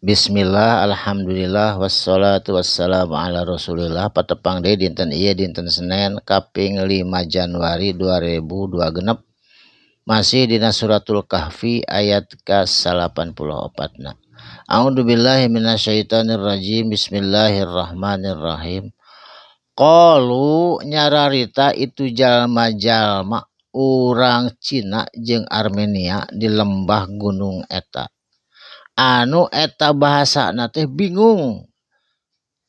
Bismillah, alhamdulillah, wassalatu wassalamu ala rasulillah. Patepang deui dinten ieu dinten Senen kaping 5 Januari 2026. Masih dina suratul kahfi ayat ke-84. A'udzubillahi minasyaitonir rajim. Bismillahirrahmanirrahim. Qalu nyararita itu jalma-jalma urang Cina jeung Armenia di lembah gunung eta. Anu eta bahasana teh bingung,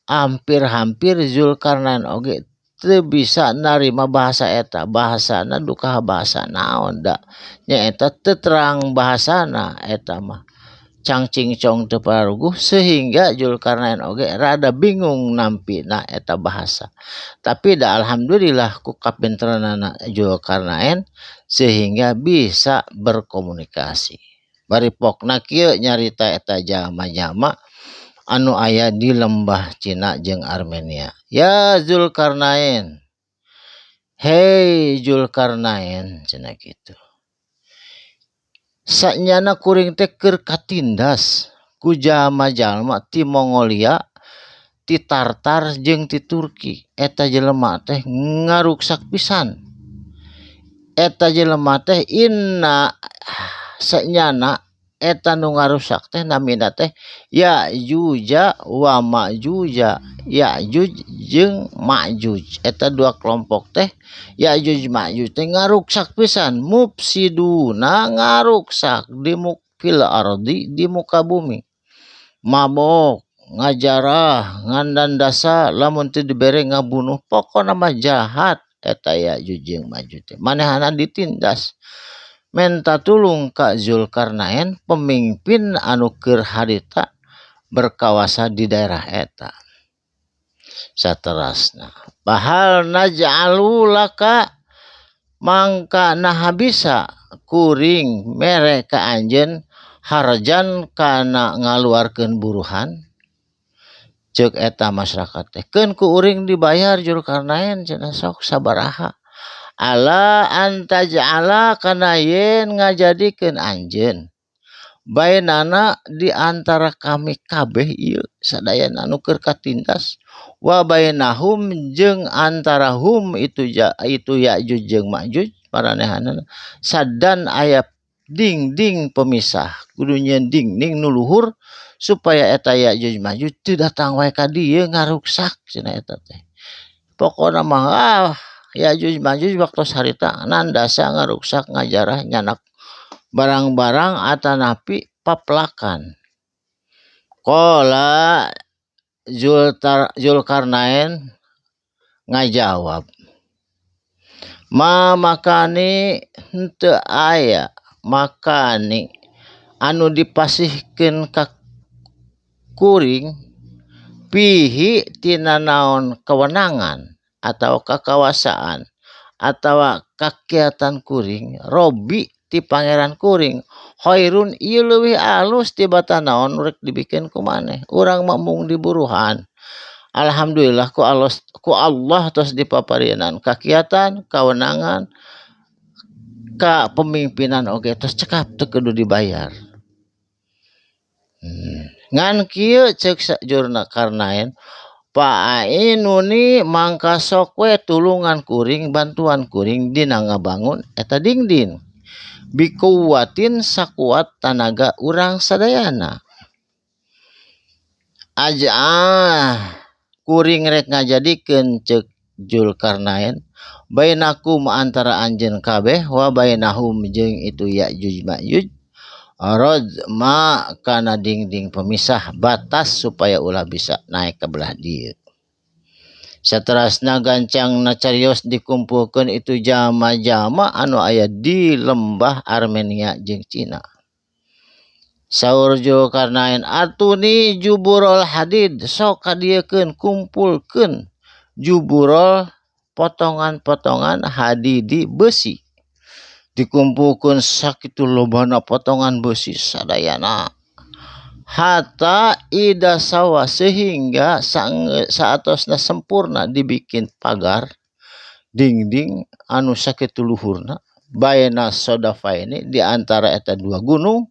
hampir-hampir Zulkarnain oge teu bisa narima bahasa eta. Bahasana duka bahasa naon da nyaeta teu terang bahasana eta mah cangcingcong teu pararuguh, sehingga Zulkarnain oge rada bingung nampina eta bahasa. Tapi da alhamdulillah ku kapinteranana Zulkarnain sehingga bisa berkomunikasi. Bari pokna kieu nyarita eta jalma-jalma anu aya di lembah Cina jeung Armenia. Ya Zulkarnain, hei Zulkarnain cenah kitu. Sanyana kuring teh keur katindas ku jalma-jalma ti Mongolia, ti Tartar jeung ti Turki. Eta jelema teh ngaruksak pisan. Eta jelema teh inna sanyana eta nu ngarusak teh namina teh Ya'juj wa Ma'juj. Ya'juj jeung Ma'juj eta dua kelompok teh. Ya'juj Ma'juj teh ngaruksak pisan, mufsiduna ngaruksak di fil ardi di muka bumi. Mabok, ngajarah, ngandandasa, lamun teu dibere ngabunuh, pokona mah jahat eta Ya'juj jeung Ma'juj teh. Manehana ditindas. Menta tulung ka Zulkarnain, pemimpin anu keur harita berkawasa di daerah eta. Saterasna, bahal naj'alu laka, mangka naha bisa kuring mere ka anjeun harjan kana ngaluarkeun buruhan. Ceuk eta masyarakat teh, keun ku uring dibayar Zulkarnain cenah, sok sabaraha. Ala antaj'ala kana yen ngajadikeun anjeun bainana di antara kami kabeh ieu sadayana anu keur katindas, wa bainahum jeung antara hum itu Ya'juj jeung Ma'juj maranehanana saddan aya dingding pemisah, kudu nyieun dingding nu luhur supaya eta Ya'juj Ma'juj teu datang wae ka dieu ngaruksak cenah eta teh. Pokona mah Ya'juj Ma'juj waktu harita nandasa ngaruksak ngajarah nyanak barang-barang atanapi paplakan. Qala Zulkarnain ngajawab, ma makani henteu aya makani anu dipasihkeun ka kuring pihi tina naon kewenangan atau kekawasaan atau kakiatan kuring, robi ti pangeran kuring, khairun ieu leuwih alus tibatan naon rek dibikeun ku maneh. Urang mah mung diburuhan. Alhamdulillah ku Allah tos dipaparienan kakiatan, kawenangan, kapemimpinan oge tos cekap teu kudu dibayar. Ngan kieu ceuk Zulkarnain, Pa'inuni mangka sok we tulungan kuring, bantuan kuring dina ngabangun eta dingding. Bikuwatin sakuat tanaga urang sadayana. Kuring rek ngajadikeun ceuk Zulkarnain bainakum antara anjeun kabeh wa bainahum jeung itu Ya'juj Ma'juj radma kana dingding pemisah, batas supaya ulah bisa naik ke belah dieu. Saterasna gancangna carios dikumpulkeun itu jalma-jalma anu aya di lembah Armenia jeung Cina. Saur Zulkarnain, atuni juburul hadid, sok kadiekeun kumpulkeun juburul potongan-potongan hadidi besi. Dikumpulkeun sakitu lobana potongan besi sadayana. Hatta ida sawa sehingga saatosna sempurna dibikin pagar dingding anu sakitu luhurna baina sodafa ini di antara eta dua gunung.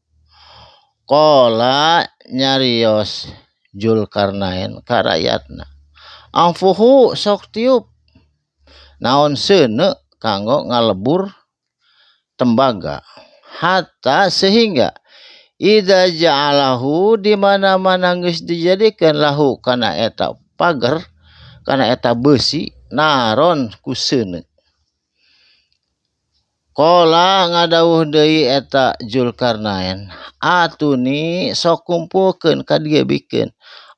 Qala nyarios Zulkarnain ka rakyatna. Angfuhu sok tiup naon seuneu kanggo ngalebur tembaga. Hatta sehingga idza ja'alahu di mana-mana geus dijadikeun lahu kana eta pager, kana eta beusi naron ku seuneu. Qala ngadawuh deui eta Zulkarnain, atuni sok kumpulkeun ka dieu bikeun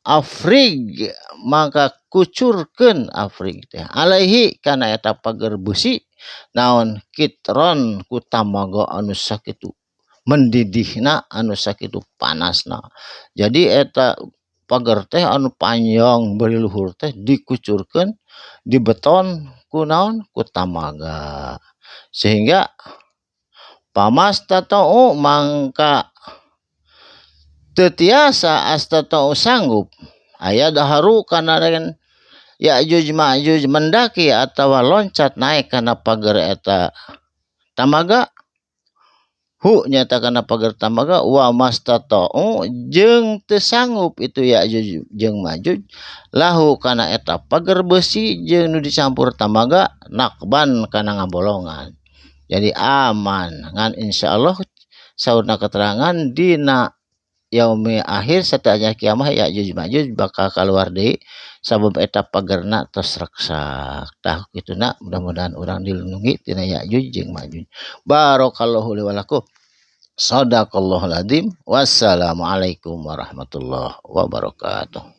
afrig, maka kucurkeun afrig teh alaihi kana eta pager beusi naon kitron ku tamaga anu sakitu mendidihna anu sakitu panasna. Jadi eta pager teh anu panjang bari luhur teh dikucurkeun di beton ku naon ku tamaga, sehingga pamastata'u mangka teu tiasa astata'u sanggup aya daharu kana Ya'juj Ma'juj mendaki atawa loncat naik kana pager eta tamaga. Hu nyata kana pager tamaga wa mastata'u jeung teu sanggup itu Ya'juj jeung Ma'juj lahu kana eta pager beusi jeung nu dicampur tamaga nakban kana ngabolongan. Jadi aman ngan insyaallah saurna keterangan dina yaumil akhir satanya kiamah Ya'juj Ma'juj bakal kaluar deui sabab eta pagerna tos reksak. Tah kituna mudah-mudahan urang dilindungi tina Ya'juj jeung Ma'juj. Barakallahu li wa lakum. Shadaqallahul adzim. Wassalamualaikum warahmatullahi wabarakatuh.